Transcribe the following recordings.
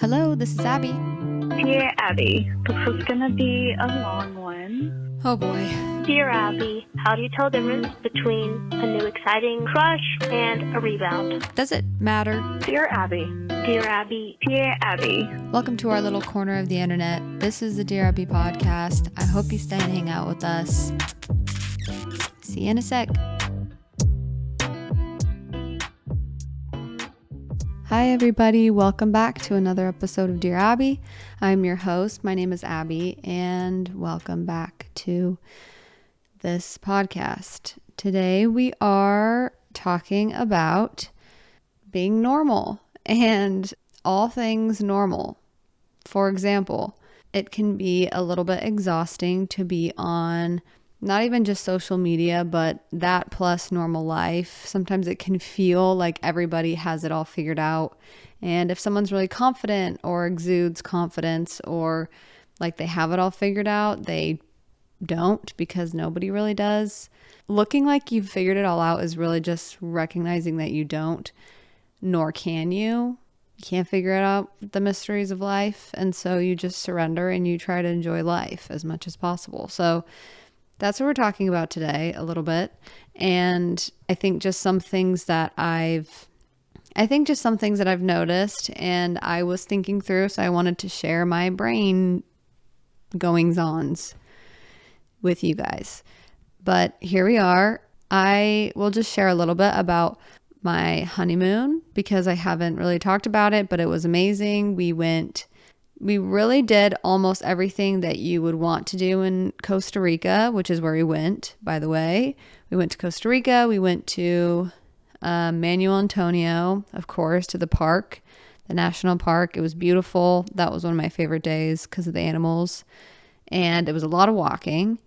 Hello, this is Abby. Dear Abby, this is gonna be a long one. Oh boy. Dear Abby, how do you tell the difference between a new exciting crush and a rebound? Does it matter? Dear Abby. Dear Abby. Dear Abby. Welcome to our little corner of the internet. This is the Dear Abby podcast. I hope you stay and hang out with us. See you in a sec. Hi everybody, welcome back to another episode of Dear Abby. I'm your host. My name is Abby, and welcome back to this podcast. Today we are talking about being normal and all things normal. For example, it can be a little bit exhausting to be on not even just social media, but that plus normal life. Sometimes it can feel like everybody has it all figured out. And if someone's really confident or exudes confidence or like they have it all figured out, they don't, because nobody really does. Looking like you've figured it all out is really just recognizing that you don't, nor can you. You can't figure it out, the mysteries of life. And so you just surrender and you try to enjoy life as much as possible. So that's what we're talking about today a little bit. And I think just some things that I've noticed and I was thinking through. So I wanted to share my brain goings-ons with you guys. But here we are. I will just share a little bit about my honeymoon because I haven't really talked about it, but it was amazing. We really did almost everything that you would want to do in Costa Rica, which is where we went, by the way. We went to Costa Rica. We went to Manuel Antonio, of course, to the park, the national park. It was beautiful. That was one of my favorite days because of the animals. And it was a lot of walking.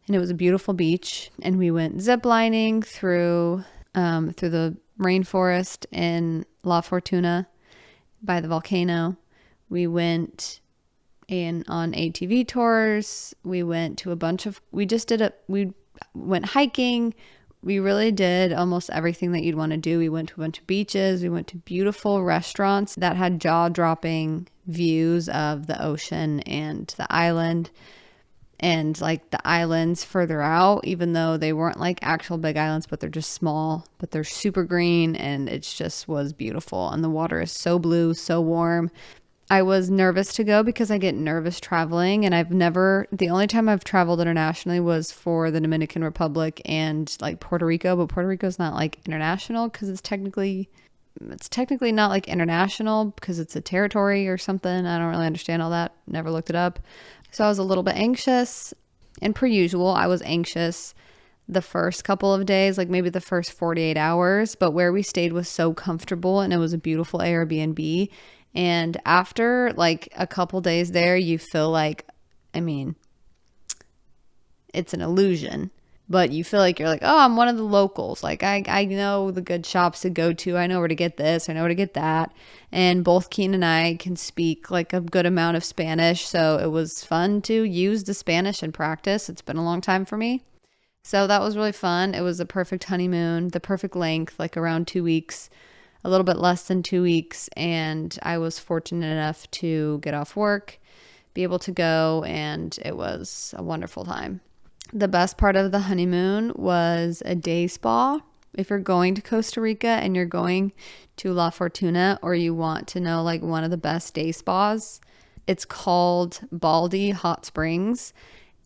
And it was a beautiful beach. And we went ziplining through the rainforest in La Fortuna by the volcano. We went on ATV tours. We went to we went hiking. We really did almost everything that you'd want to do. We went to a bunch of beaches. We went to beautiful restaurants that had jaw-dropping views of the ocean and the island. And like the islands further out, even though they weren't like actual big islands, but they're just small, but they're super green, and it just was beautiful. And the water is so blue, so warm. I was nervous to go because I get nervous traveling, and the only time I've traveled internationally was for the Dominican Republic and like Puerto Rico, but Puerto Rico is not like international because it's technically not like international because it's a territory or something. I don't really understand all that. Never looked it up. So I was a little bit anxious, and per usual, I was anxious the first couple of days, like maybe the first 48 hours, but where we stayed was so comfortable and it was a beautiful Airbnb. And after like a couple days there, you feel like, it's an illusion, but you feel like you're like, oh, I'm one of the locals. Like I know the good shops to go to. I know where to get this. I know where to get that. And both Keen and I can speak like a good amount of Spanish. So it was fun to use the Spanish and practice. It's been a long time for me. So that was really fun. It was a perfect honeymoon, the perfect length, like around 2 weeks. A little bit less than 2 weeks, and I was fortunate enough to get off work, be able to go, and it was a wonderful time. The best part of the honeymoon was a day spa. If you're going to Costa Rica and you're going to La Fortuna, or you want to know like one of the best day spas, it's called Baldy Hot Springs.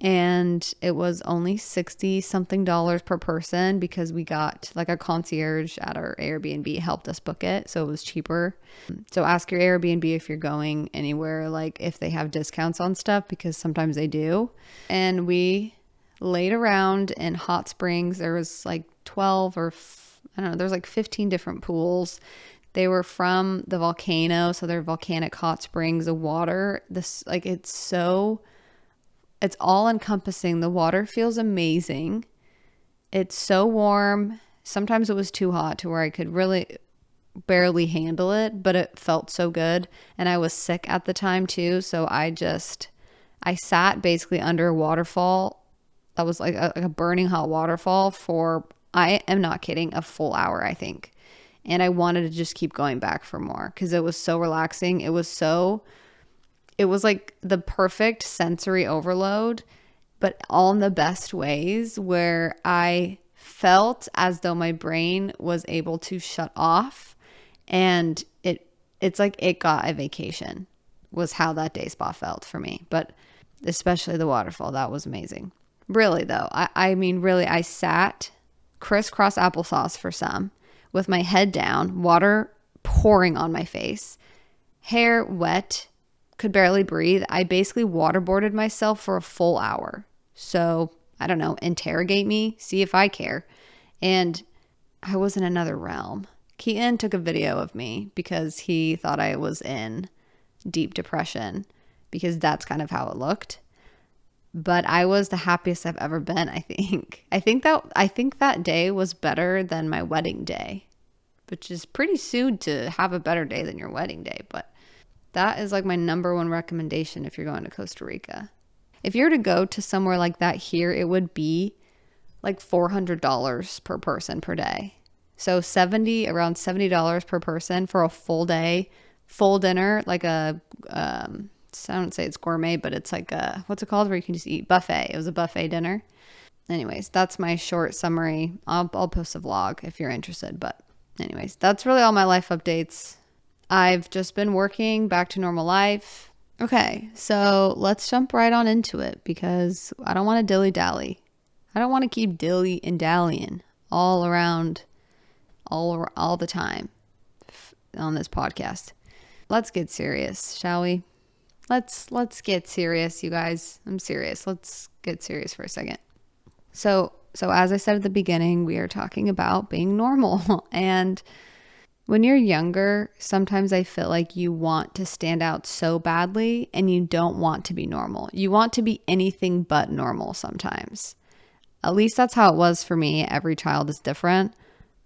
And it was only $60 something per person because we got like a concierge at our Airbnb helped us book it. So it was cheaper. So ask your Airbnb if you're going anywhere, like if they have discounts on stuff, because sometimes they do. And we laid around in hot springs. There was like 12 or there's like 15 different pools. They were from the volcano. So they're volcanic hot springs. The water, it's all encompassing. The water feels amazing. It's so warm. Sometimes it was too hot to where I could really barely handle it, but it felt so good. And I was sick at the time too. So I sat basically under a waterfall that was like a burning hot waterfall for, I am not kidding, a full hour, I think. And I wanted to just keep going back for more because it was so relaxing. It was like the perfect sensory overload, but all in the best ways, where I felt as though my brain was able to shut off, and it's like it got a vacation, was how that day spa felt for me. But especially the waterfall, that was amazing. Really though, I mean really, I sat crisscross applesauce for some, with my head down, water pouring on my face, hair wet, could barely breathe. I basically waterboarded myself for a full hour. So, I don't know, interrogate me, see if I care. And I was in another realm. Keaton took a video of me because he thought I was in deep depression, because that's kind of how it looked. But I was the happiest I've ever been, I think. I think that day was better than my wedding day, which is pretty soon to have a better day than your wedding day. But that is like my number one recommendation if you're going to Costa Rica. If you're to go to somewhere like that here, it would be like $400 per person per day. So around $70 per person for a full day, full dinner, like I don't say it's gourmet, but it's like what's it called, where you can just eat buffet. It was a buffet dinner. Anyways, that's my short summary. I'll post a vlog if you're interested. But anyways, that's really all my life updates. I've just been working back to normal life. Okay, so let's jump right on into it, because I don't want to dilly-dally. I don't want to keep dilly and dallying all around, all the time on this podcast. Let's get serious, shall we? Let's get serious, you guys. I'm serious. Let's get serious for a second. So as I said at the beginning, we are talking about being normal. And when you're younger, sometimes I feel like you want to stand out so badly and you don't want to be normal. You want to be anything but normal sometimes. At least that's how it was for me. Every child is different.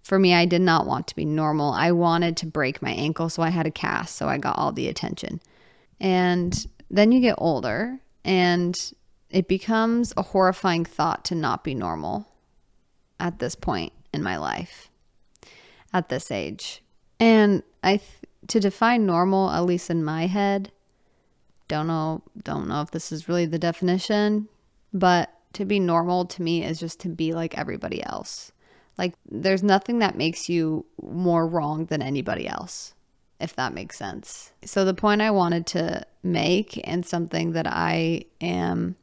For me, I did not want to be normal. I wanted to break my ankle, so I had a cast, so I got all the attention. And then you get older and it becomes a horrifying thought to not be normal at this point in my life, at this age. And to define normal, at least in my head, don't know if this is really the definition, but to be normal to me is just to be like everybody else. Like, there's nothing that makes you more wrong than anybody else, if that makes sense. So the point I wanted to make, and something that I am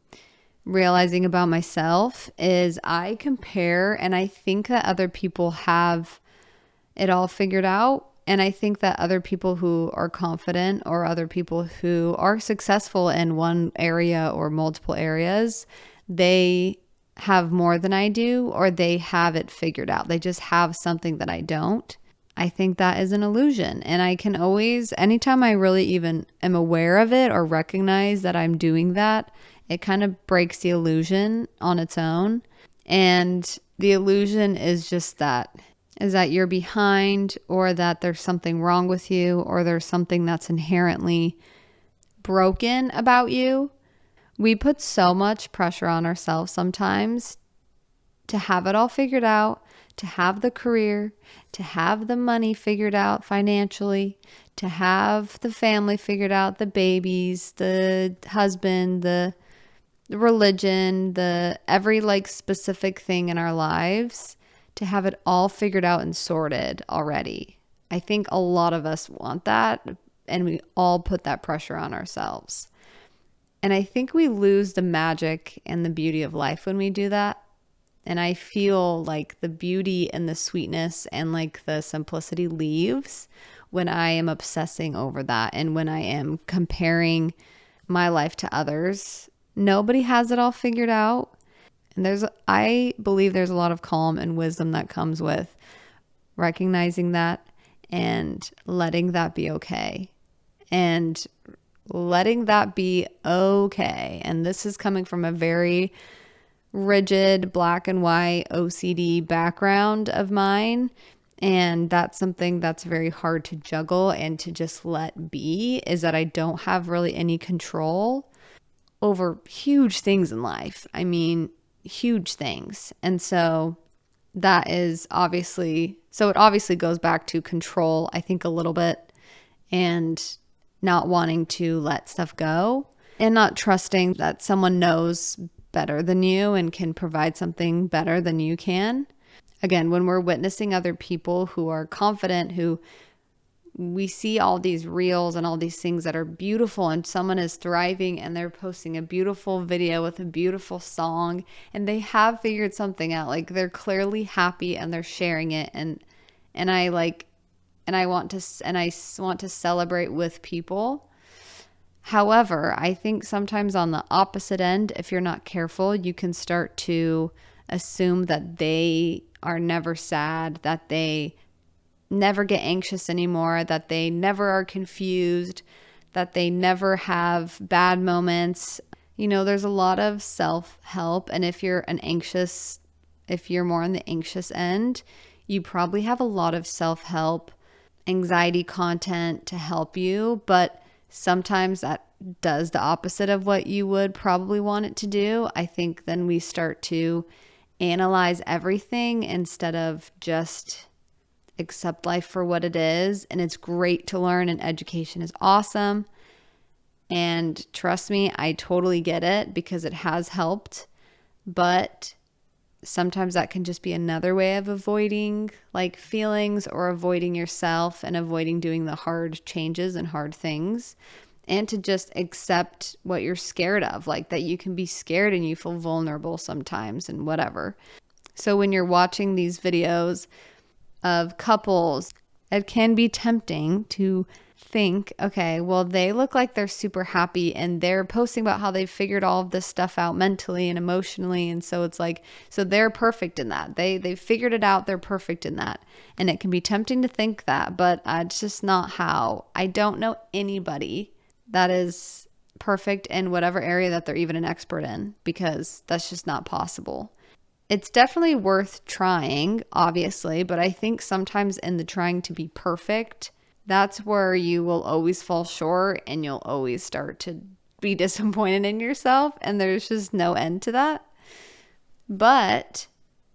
realizing about myself, is I compare and I think that other people have it all figured out. And I think that other people who are confident, or other people who are successful in one area or multiple areas, they have more than I do, or they have it figured out. They just have something that I don't. I think that is an illusion. And I can always, anytime I really even am aware of it or recognize that I'm doing that, it kind of breaks the illusion on its own. And the illusion is just that you're behind, or that there's something wrong with you, or there's something that's inherently broken about you. We put so much pressure on ourselves sometimes to have it all figured out, to have the career, to have the money figured out financially, to have the family figured out, the babies, the husband, the religion, the every like specific thing in our lives, to have it all figured out and sorted already. I think a lot of us want that, and we all put that pressure on ourselves. And I think we lose the magic and the beauty of life when we do that. And I feel like the beauty and the sweetness and like the simplicity leaves when I am obsessing over that, and when I am comparing my life to others. Nobody has it all figured out. And I believe there's a lot of calm and wisdom that comes with recognizing that and letting that be okay. And letting that be okay. And this is coming from a very rigid, black and white OCD background of mine. And that's something that's very hard to juggle and to just let be, is that I don't have really any control over huge things in life. I mean, huge things. And so that is obviously, so it obviously goes back to control, I think, a little bit, and not wanting to let stuff go and not trusting that someone knows better than you and can provide something better than you can. Again, when we're witnessing other people who are confident, who we see all these reels and all these things that are beautiful, and someone is thriving and they're posting a beautiful video with a beautiful song and they have figured something out. Like, they're clearly happy and they're sharing it. And I want to celebrate with people. However, I think sometimes on the opposite end, if you're not careful, you can start to assume that they are never sad, that they never get anxious anymore, that they never are confused, that they never have bad moments. You know, there's a lot of self-help, and if you're more on the anxious end, you probably have a lot of self-help, anxiety content to help you, but sometimes that does the opposite of what you would probably want it to do. I think then we start to analyze everything instead of just accept life for what it is. And it's great to learn, and education is awesome. And trust me, I totally get it because it has helped. But sometimes that can just be another way of avoiding like feelings, or avoiding yourself and avoiding doing the hard changes and hard things, and to just accept what you're scared of, like that you can be scared and you feel vulnerable sometimes and whatever. So when you're watching these videos of couples, it can be tempting to think, okay, well, they look like they're super happy and they're posting about how they've figured all of this stuff out mentally and emotionally. And so it's like, so they're perfect in that. They've figured it out. They're perfect in that. And it can be tempting to think that, but it's just not how. I don't know anybody that is perfect in whatever area that they're even an expert in, because that's just not possible. It's definitely worth trying, obviously, but I think sometimes in the trying to be perfect, that's where you will always fall short and you'll always start to be disappointed in yourself, and there's just no end to that. But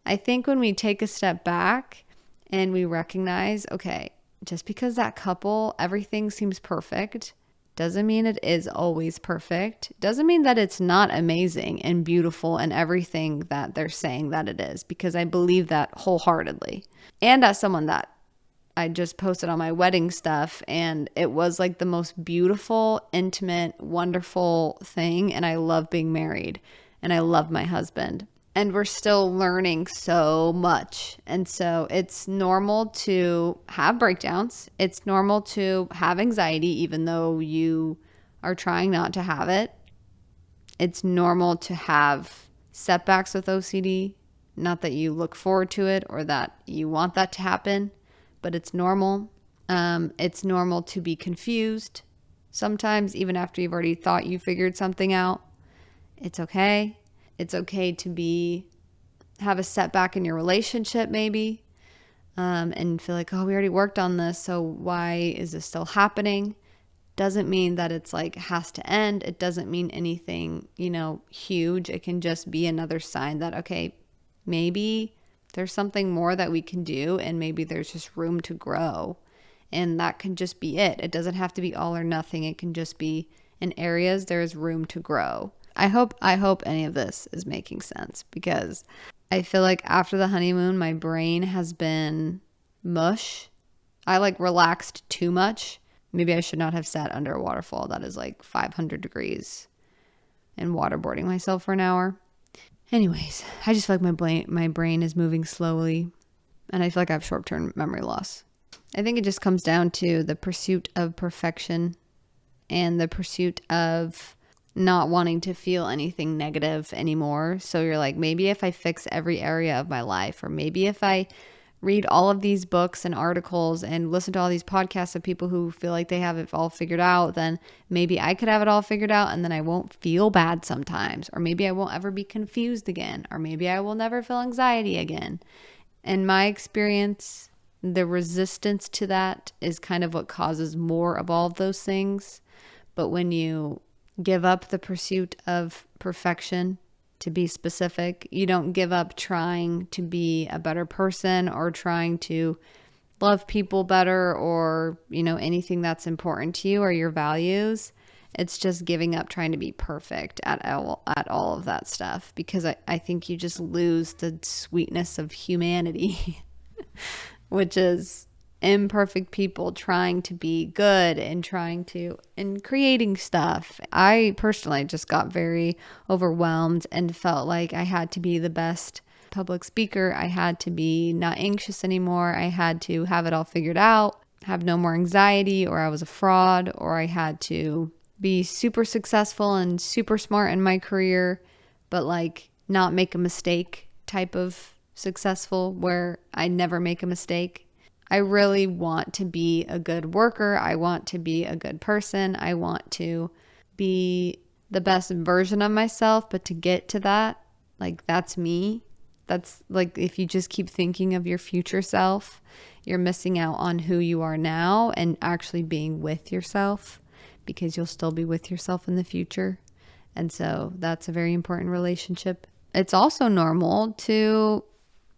I think when we take a step back and we recognize, okay, just because that couple, everything seems perfect, doesn't mean it is always perfect. Doesn't mean that it's not amazing and beautiful and everything that they're saying that it is, because I believe that wholeheartedly. And as someone that I just posted on my wedding stuff, and it was like the most beautiful, intimate, wonderful thing. And I love being married and I love my husband. And we're still learning so much. And so it's normal to have breakdowns. It's normal to have anxiety, even though you are trying not to have it. It's normal to have setbacks with OCD. Not that you look forward to it or that you want that to happen, but it's normal. It's normal to be confused sometimes, even after you've already thought you figured something out. It's okay. It's okay to have a setback in your relationship maybe, and feel like, oh, we already worked on this, so why is this still happening? Doesn't mean that it's like has to end. It doesn't mean anything, huge. It can just be another sign that, okay, maybe there's something more that we can do, and maybe there's just room to grow. And that can just be it. It doesn't have to be all or nothing. It can just be in areas there's room to grow. I hope any of this is making sense, because I feel like after the honeymoon, my brain has been mush. I relaxed too much. Maybe I should not have sat under a waterfall that is like 500 degrees and waterboarding myself for an hour. Anyways, I just feel like my brain is moving slowly, and I feel like I have short-term memory loss. I think it just comes down to the pursuit of perfection and the pursuit of not wanting to feel anything negative anymore. So you're like, maybe if I fix every area of my life, or maybe if I read all of these books and articles and listen to all these podcasts of people who feel like they have it all figured out, then maybe I could have it all figured out, and then I won't feel bad sometimes. Or maybe I won't ever be confused again. Or maybe I will never feel anxiety again. In my experience, the resistance to that is kind of what causes more of all of those things. But when you give up the pursuit of perfection to be specific. You don't give up trying to be a better person or trying to love people better or, anything that's important to you or your values. It's just giving up trying to be perfect at all of that stuff, because I think you just lose the sweetness of humanity, which is imperfect people trying to be good and creating stuff. I personally just got very overwhelmed and felt like I had to be the best public speaker. I had to be not anxious anymore. I had to have it all figured out, have no more anxiety, or I was a fraud, or I had to be super successful and super smart in my career, but like not make a mistake type of successful where I never make a mistake. I really want to be a good worker. I want to be a good person. I want to be the best version of myself, but to get to that, like, that's me. That's like, if you just keep thinking of your future self, you're missing out on who you are now and actually being with yourself, because you'll still be with yourself in the future. And so that's a very important relationship. It's also normal to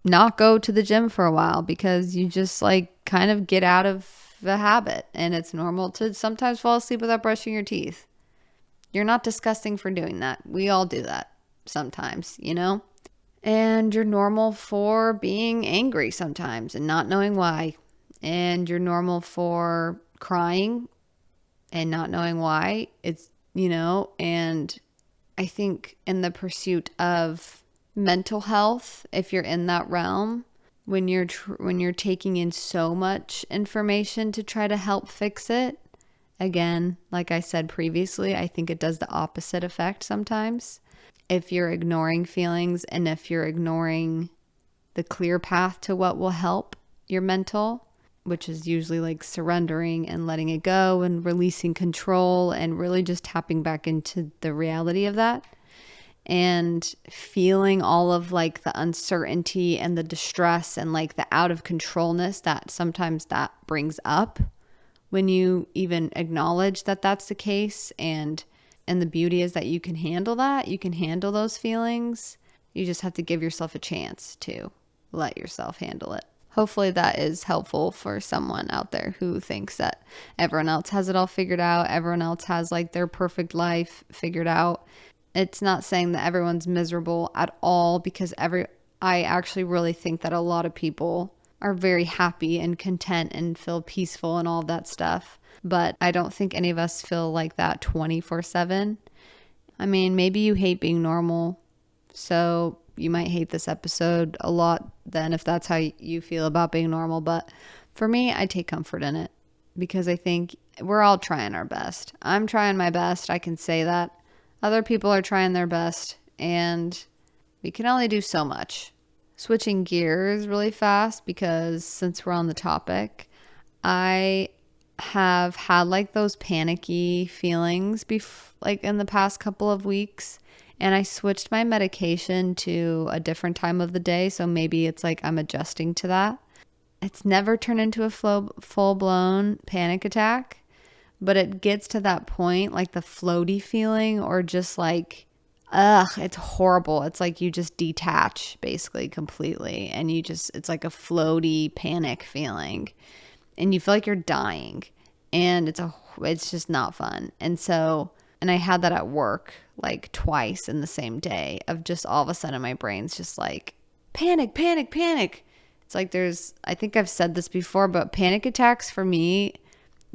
not go to the gym for a while because you just like kind of get out of the habit, and it's normal to sometimes fall asleep without brushing your teeth. You're not disgusting for doing that. We all do that sometimes, and you're normal for being angry sometimes and not knowing why, and you're normal for crying and not knowing why. It's, and I think in the pursuit of mental health, if you're in that realm, when you're taking in so much information to try to help fix it, again, like I said previously, I think it does the opposite effect sometimes. If you're ignoring feelings and if you're ignoring the clear path to what will help your mental, which is usually like surrendering and letting it go and releasing control and really just tapping back into the reality of that, and feeling all of like the uncertainty and the distress and like the out of controlness that sometimes that brings up when you even acknowledge that that's the case. And the beauty is that you can handle that. You can handle those feelings. You just have to give yourself a chance to let yourself handle it. Hopefully that is helpful for someone out there who thinks that everyone else has it all figured out. Everyone else has like their perfect life figured out. It's not saying that everyone's miserable at all, because I actually really think that a lot of people are very happy and content and feel peaceful and all that stuff. But I don't think any of us feel like that 24/7. I mean, maybe you hate being normal, so you might hate this episode a lot then if that's how you feel about being normal. But for me, I take comfort in it because I think we're all trying our best. I'm trying my best. I can say that. Other people are trying their best, and we can only do so much. Switching gears really fast, because since we're on the topic, I have had like those panicky feelings like in the past couple of weeks, and I switched my medication to a different time of the day, so maybe it's like I'm adjusting to that. It's never turned into a full-blown panic attack, but it gets to that point, like the floaty feeling, or just like, it's horrible. It's like you just detach basically completely, and it's like a floaty panic feeling, and you feel like you're dying, and it's just not fun. And I had that at work like twice in the same day, of just all of a sudden my brain's just like panic, panic, panic. It's like I think I've said this before, but panic attacks for me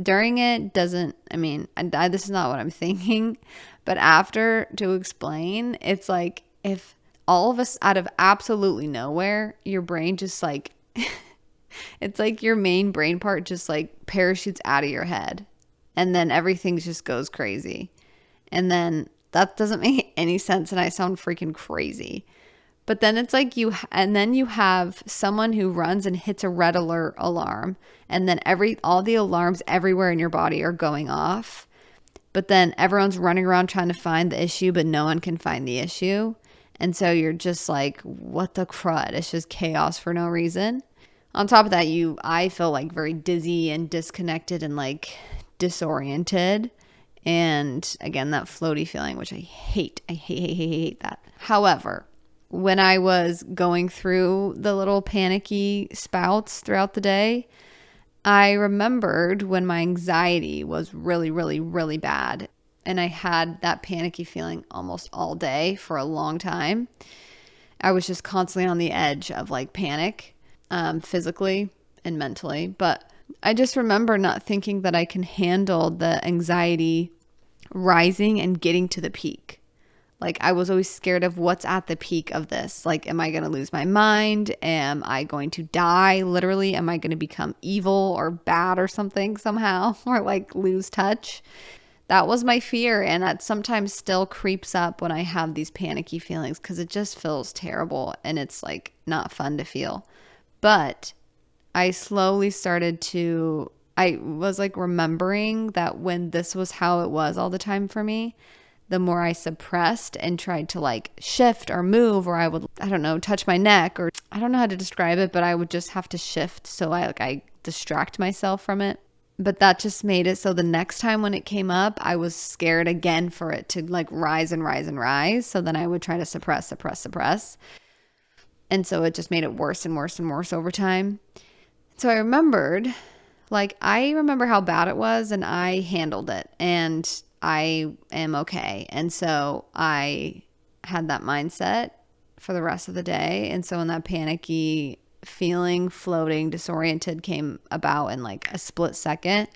during it this is not what I'm thinking, but after, to explain, it's like if all of us out of absolutely nowhere, your brain just like, it's like your main brain part just like parachutes out of your head, and then everything just goes crazy. And then that doesn't make any sense, and I sound freaking crazy. But then it's like you have someone who runs and hits a red alert alarm, and then all the alarms everywhere in your body are going off. But then everyone's running around trying to find the issue, but no one can find the issue. And so you're just like, what the crud? It's just chaos for no reason. On top of that, I feel like very dizzy and disconnected and like disoriented. And again, that floaty feeling, which I hate. I hate that. However, when I was going through the little panicky spouts throughout the day, I remembered when my anxiety was really, really, really bad. And I had that panicky feeling almost all day for a long time. I was just constantly on the edge of like panic, physically and mentally. But I just remember not thinking that I can handle the anxiety rising and getting to the peak. Like I was always scared of what's at the peak of this. Like, am I going to lose my mind? Am I going to die? Literally, am I going to become evil or bad or something somehow, or like lose touch? That was my fear. And that sometimes still creeps up when I have these panicky feelings because it just feels terrible and it's like not fun to feel. But I slowly I was like remembering that when this was how it was all the time for me, the more I suppressed and tried to like shift or move, or I would, I don't know, touch my neck, or I don't know how to describe it, but I would just have to shift. So I distract myself from it. But that just made it so the next time when it came up, I was scared again for it to like rise and rise and rise. So then I would try to suppress. And so it just made it worse and worse and worse over time. So I remember how bad it was and I handled it and I am okay. And so I had that mindset for the rest of the day. And so when that panicky feeling, floating, disoriented came about in like a split second,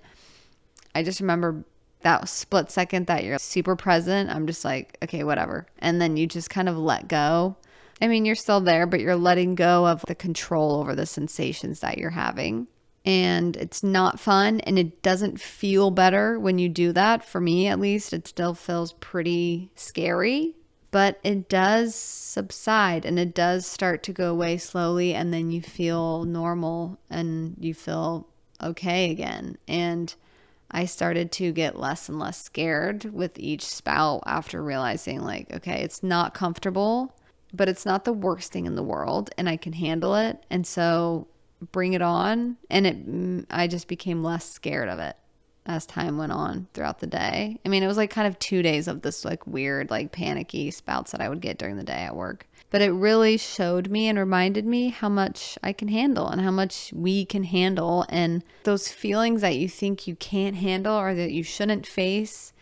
I just remember that split second that you're super present. I'm just like, okay, whatever. And then you just kind of let go. I mean, you're still there, but you're letting go of the control over the sensations that you're having. And it's not fun and it doesn't feel better when you do that. For me, at least, it still feels pretty scary, but it does subside and it does start to go away slowly. And then you feel normal and you feel okay again. And I started to get less and less scared with each spout after realizing like, okay, it's not comfortable, but it's not the worst thing in the world and I can handle it. And so bring it on. And I just became less scared of it as time went on throughout the day. I mean, it was like kind of 2 days of this like weird, like panicky spouts that I would get during the day at work. But it really showed me and reminded me how much I can handle and how much we can handle. And those feelings that you think you can't handle or that you shouldn't face,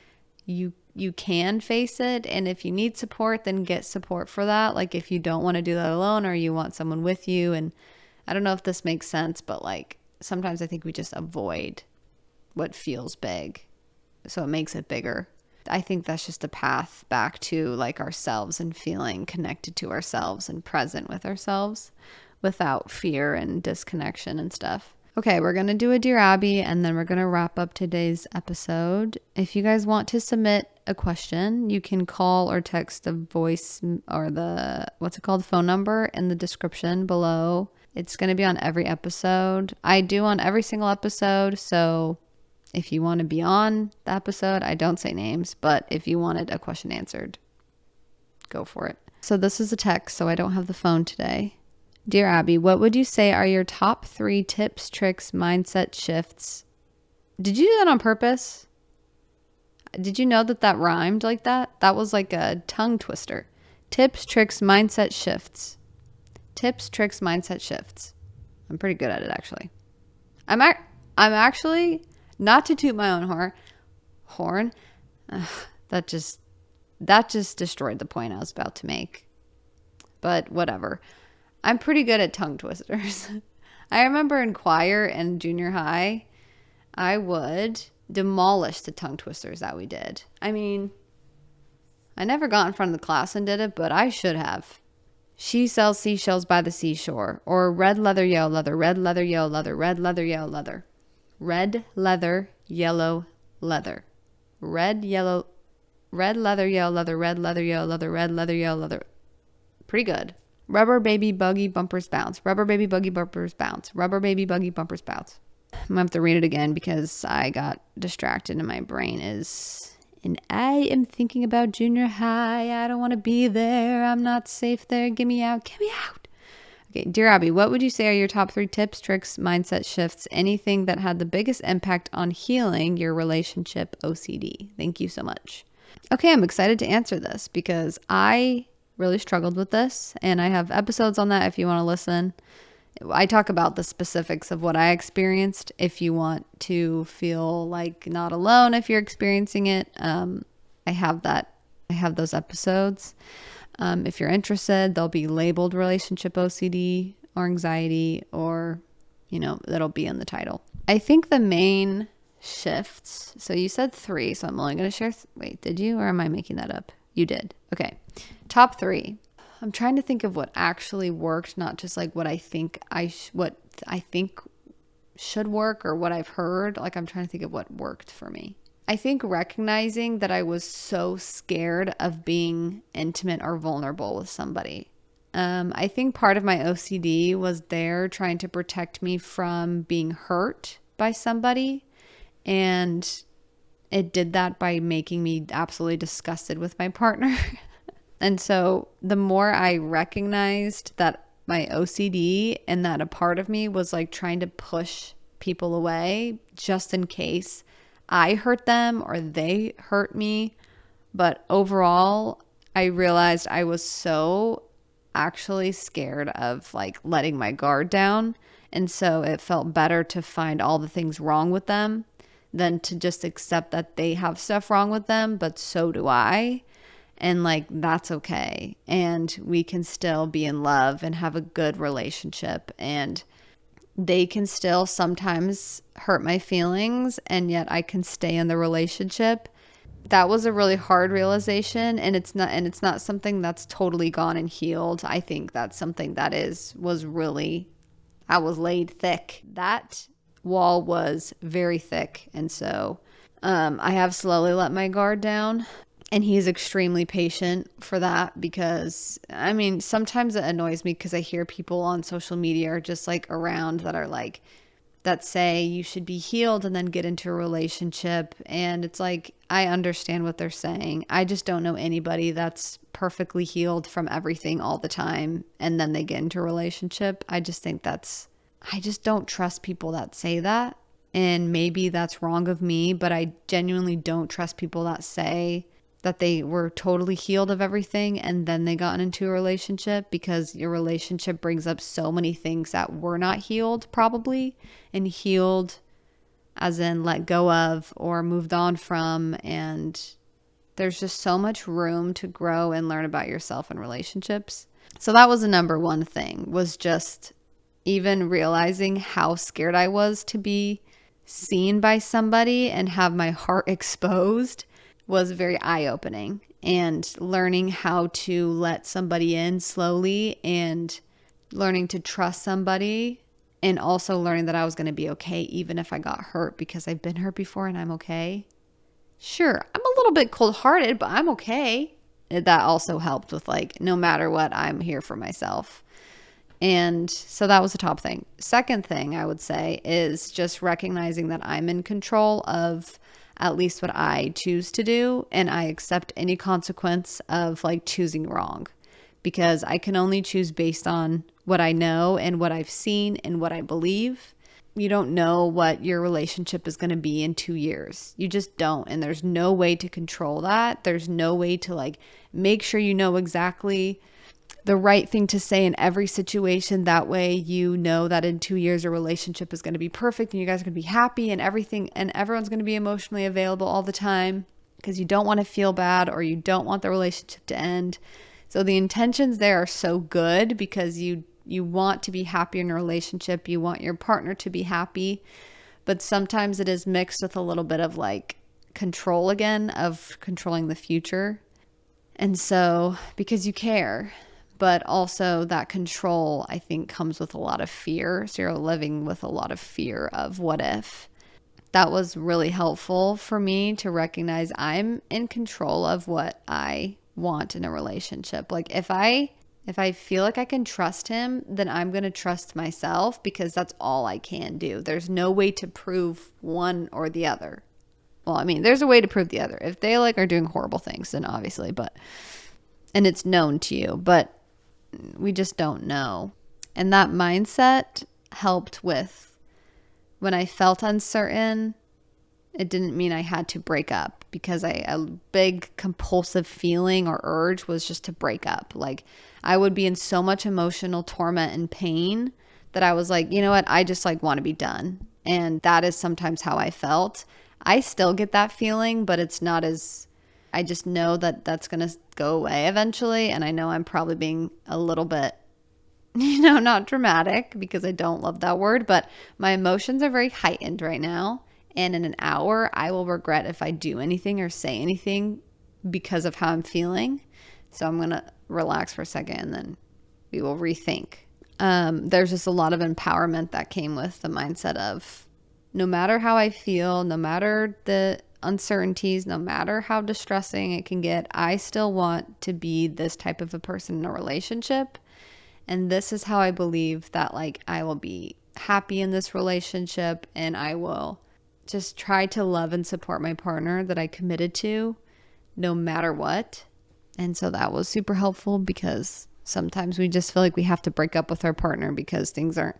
you can face it. And if you need support, then get support for that. Like if you don't want to do that alone or you want someone with you. And I don't know if this makes sense, but like sometimes I think we just avoid what feels big. So it makes it bigger. I think that's just a path back to like ourselves and feeling connected to ourselves and present with ourselves without fear and disconnection and stuff. Okay, we're going to do a Dear Abby and then we're going to wrap up today's episode. If you guys want to submit a question, you can call or text the voice or the phone number in the description below. It's going to be on every episode. I do on every single episode. So if you want to be on the episode, I don't say names, but if you wanted a question answered, go for it. So this is a text, so I don't have the phone today. Dear Abby, what would you say are your top 3 tips, tricks, mindset shifts? Did you do that on purpose? Did you know that rhymed like that? That was like a tongue twister. Tips, tricks, mindset shifts. Tips, tricks, mindset shifts. I'm pretty good at it, actually. I'm actually, not to toot my own horn. That just destroyed the point I was about to make. But whatever. I'm pretty good at tongue twisters. I remember in choir and junior high, I would demolish the tongue twisters that we did. I mean, I never got in front of the class and did it, but I should have. She sells seashells by the seashore. Or red leather, yellow leather, red leather, yellow leather, red leather, yellow leather. Red leather, yellow leather. Red leather, yellow leather, red leather, yellow leather, red leather, yellow leather. Pretty good. Rubber baby buggy bumpers bounce. Rubber baby buggy bumpers bounce. Rubber baby buggy bumpers bounce. I'm going to have to read it again because I got distracted and my brain is... And I am thinking about junior high. I don't want to be there. I'm not safe there. Get me out. Get me out. Okay, Dear Abby, what would you say are your top 3 tips, tricks, mindset shifts, anything that had the biggest impact on healing your relationship OCD? Thank you so much. Okay, I'm excited to answer this because I really struggled with this, and I have episodes on that if you want to listen. I talk about the specifics of what I experienced if you want to feel like not alone if you're experiencing it. I have those episodes. If you're interested, they'll be labeled relationship OCD or anxiety, or, that'll be in the title. I think the main shifts, so you said 3, so I'm only going to share. Wait, did you, or am I making that up? You did. Okay. Top 3. I'm trying to think of what actually worked, not just like what I think should work or what I've heard. Like, I'm trying to think of what worked for me. I think recognizing that I was so scared of being intimate or vulnerable with somebody. I think part of my OCD was there trying to protect me from being hurt by somebody. And it did that by making me absolutely disgusted with my partner. And so the more I recognized that my OCD and that a part of me was like trying to push people away just in case I hurt them or they hurt me. But overall, I realized I was so actually scared of like letting my guard down. And so it felt better to find all the things wrong with them than to just accept that they have stuff wrong with them, but so do I. And like, that's okay. And we can still be in love and have a good relationship. And they can still sometimes hurt my feelings, and yet I can stay in the relationship. That was a really hard realization, and it's not something that's totally gone and healed. I think that's something that was really, I was laid thick. That wall was very thick. And so I have slowly let my guard down. And he's extremely patient for that because, sometimes it annoys me because I hear people on social media or just like around that say you should be healed and then get into a relationship. And it's like, I understand what they're saying. I just don't know anybody that's perfectly healed from everything all the time and then they get into a relationship. I just don't trust people that say that. And maybe that's wrong of me, but I genuinely don't trust people that say that they were totally healed of everything and then they got into a relationship, because your relationship brings up so many things that were not healed probably, and healed as in let go of or moved on from. And there's just so much room to grow and learn about yourself in relationships. So that was the number one thing, was just even realizing how scared I was to be seen by somebody and have my heart exposed was very eye-opening. And learning how to let somebody in slowly and learning to trust somebody, and also learning that I was going to be okay even if I got hurt, because I've been hurt before and I'm okay. Sure, I'm a little bit cold-hearted, but I'm okay. That also helped with like, no matter what, I'm here for myself. And so that was the top thing. Second thing I would say is just recognizing that I'm in control of at least what I choose to do, and I accept any consequence of like choosing wrong, because I can only choose based on what I know and what I've seen and what I believe. You don't know what your relationship is going to be in 2 years. You just don't. And there's no way to control that. There's no way to like make sure you know exactly the right thing to say in every situation. That way, you know that in 2 years, your relationship is going to be perfect and you guys are going to be happy and everything, and everyone's going to be emotionally available all the time, because you don't want to feel bad or you don't want the relationship to end. So the intentions there are so good, because you want to be happy in a relationship. You want your partner to be happy, but sometimes it is mixed with a little bit of like control again, of controlling the future. And so, because you care. But also that control, I think, comes with a lot of fear. So you're living with a lot of fear of what if. That was really helpful for me to recognize I'm in control of what I want in a relationship. Like if I feel like I can trust him, then I'm going to trust myself, because that's all I can do. There's no way to prove one or the other. Well, there's a way to prove the other. If they like are doing horrible things, then obviously, and it's known to you, but we just don't know. And that mindset helped with when I felt uncertain, it didn't mean I had to break up, because a big compulsive feeling or urge was just to break up. Like I would be in so much emotional torment and pain that I was like, you know what? I just like want to be done. And that is sometimes how I felt. I still get that feeling, but it's not as, I just know that that's going to go away eventually. And I know I'm probably being a little bit, not dramatic, because I don't love that word, but my emotions are very heightened right now. And in an hour, I will regret if I do anything or say anything because of how I'm feeling. So I'm going to relax for a second and then we will rethink. There's just a lot of empowerment that came with the mindset of no matter how I feel, no matter the uncertainties, no matter how distressing it can get, I still want to be this type of a person in a relationship. And this is how I believe that like I will be happy in this relationship, and I will just try to love and support my partner that I committed to no matter what. And so that was super helpful, because sometimes we just feel like we have to break up with our partner because things aren't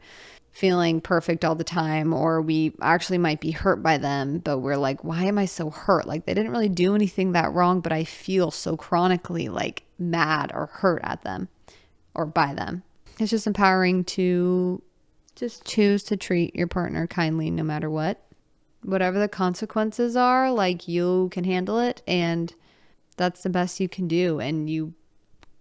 feeling perfect all the time, or we actually might be hurt by them, but we're like, why am I so hurt? Like they didn't really do anything that wrong, but I feel so chronically like mad or hurt at them or by them. It's just empowering to just choose to treat your partner kindly no matter what. Whatever the consequences are, like you can handle it, and that's the best you can do. And you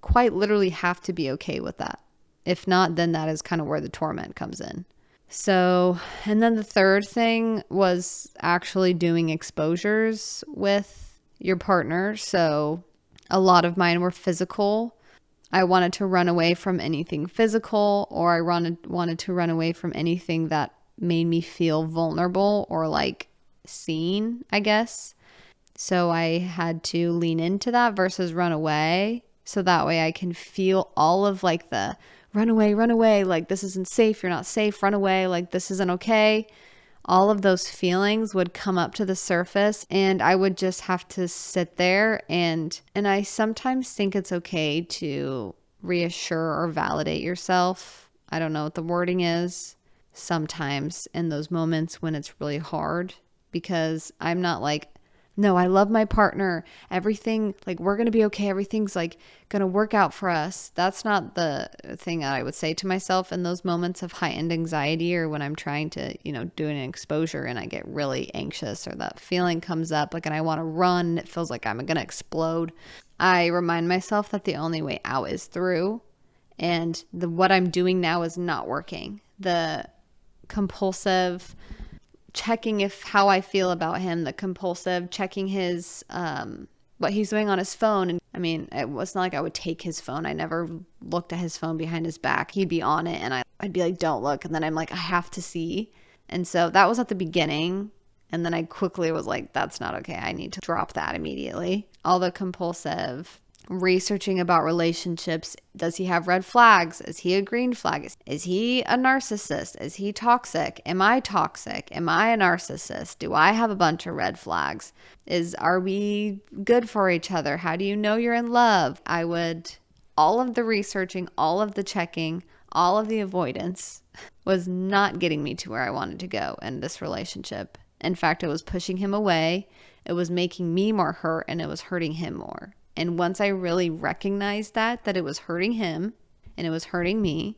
quite literally have to be okay with that. If not, then that is kind of where the torment comes in. So, and then the third thing was actually doing exposures with your partner. So a lot of mine were physical. I wanted to run away from anything physical, or I wanted to run away from anything that made me feel vulnerable or like seen, I guess. So I had to lean into that versus run away. So that way I can feel all of like the run away, like this isn't safe, you're not safe, run away, like this isn't okay. All of those feelings would come up to the surface, and I would just have to sit there and I sometimes think it's okay to reassure or validate yourself. I don't know what the wording is. Sometimes in those moments when it's really hard, because I'm not like, no, I love my partner. Everything, like, we're going to be okay. Everything's like going to work out for us. That's not the thing that I would say to myself in those moments of heightened anxiety, or when I'm trying to, do an exposure and I get really anxious, or that feeling comes up, like, and I want to run and it feels like I'm going to explode. I remind myself that the only way out is through, and what I'm doing now is not working. The compulsive checking how I feel about him, the compulsive checking his what he's doing on his phone. And I mean, it was not like I would take his phone. I never looked at his phone behind his back. He'd be on it and I'd be like, don't look. And then I'm like, I have to see. And so that was at the beginning. And then I quickly was like, that's not okay. I need to drop that immediately. All the compulsive researching about relationships. Does he have red flags? Is he a green flag? Is he a narcissist? Is he toxic? Am I toxic? Am I a narcissist? Do I have a bunch of red flags? Are we good for each other? How do you know you're in love? All of the researching, all of the checking, all of the avoidance was not getting me to where I wanted to go in this relationship. In fact, it was pushing him away. It was making me more hurt, and it was hurting him more. And once I really recognized that it was hurting him and it was hurting me,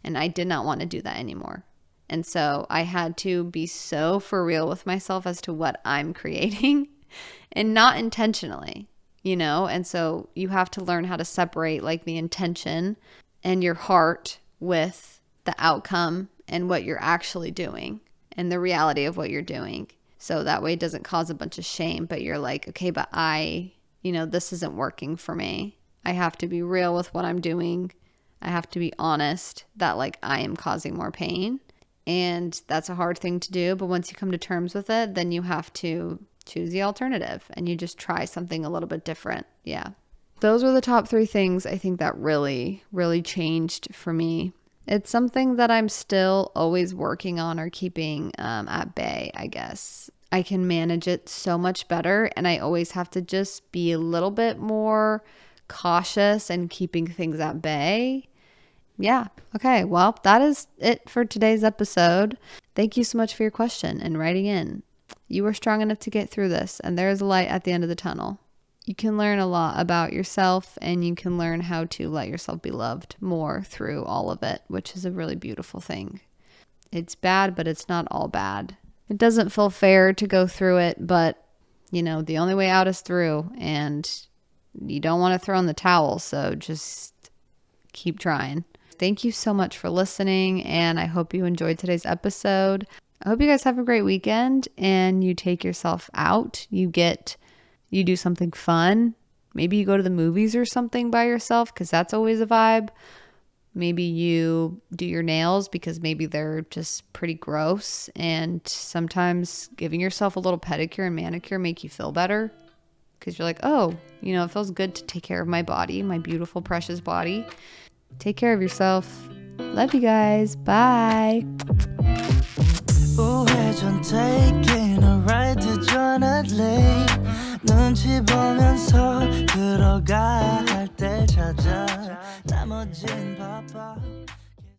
and I did not want to do that anymore. And so I had to be so for real with myself as to what I'm creating, and not intentionally, And so you have to learn how to separate like the intention and your heart with the outcome and what you're actually doing and the reality of what you're doing. So that way it doesn't cause a bunch of shame, but you're like, okay, but this isn't working for me. I have to be real with what I'm doing. I have to be honest that like I am causing more pain. And that's a hard thing to do. But once you come to terms with it, then you have to choose the alternative and you just try something a little bit different. Yeah. Those are the top 3 things I think that really, really changed for me. It's something that I'm still always working on or keeping at bay, I guess. I can manage it so much better, and I always have to just be a little bit more cautious and keeping things at bay Yeah. Okay. Well, that is it for today's episode. Thank you so much for your question and writing in. You are strong enough to get through this, and there is a light at the end of the tunnel. You can learn a lot about yourself, and you can learn how to let yourself be loved more through all of it, which is a really beautiful thing. It's bad, but it's not all bad. It doesn't feel fair to go through it, but the only way out is through, and you don't want to throw in the towel, so just keep trying. Thank you so much for listening, and I hope you enjoyed today's episode. I hope you guys have a great weekend, and you take yourself out. You do something fun. Maybe you go to the movies or something by yourself, because that's always a vibe. Maybe you do your nails because maybe they're just pretty gross, and sometimes giving yourself a little pedicure and manicure make you feel better, because you're like, oh, it feels good to take care of my body, my beautiful, precious body. Take care of yourself. Love you guys. Bye. 우회전 taking a ride to Jonathan 눈치 보면서 들어가 할 때 찾아 나머진 바빠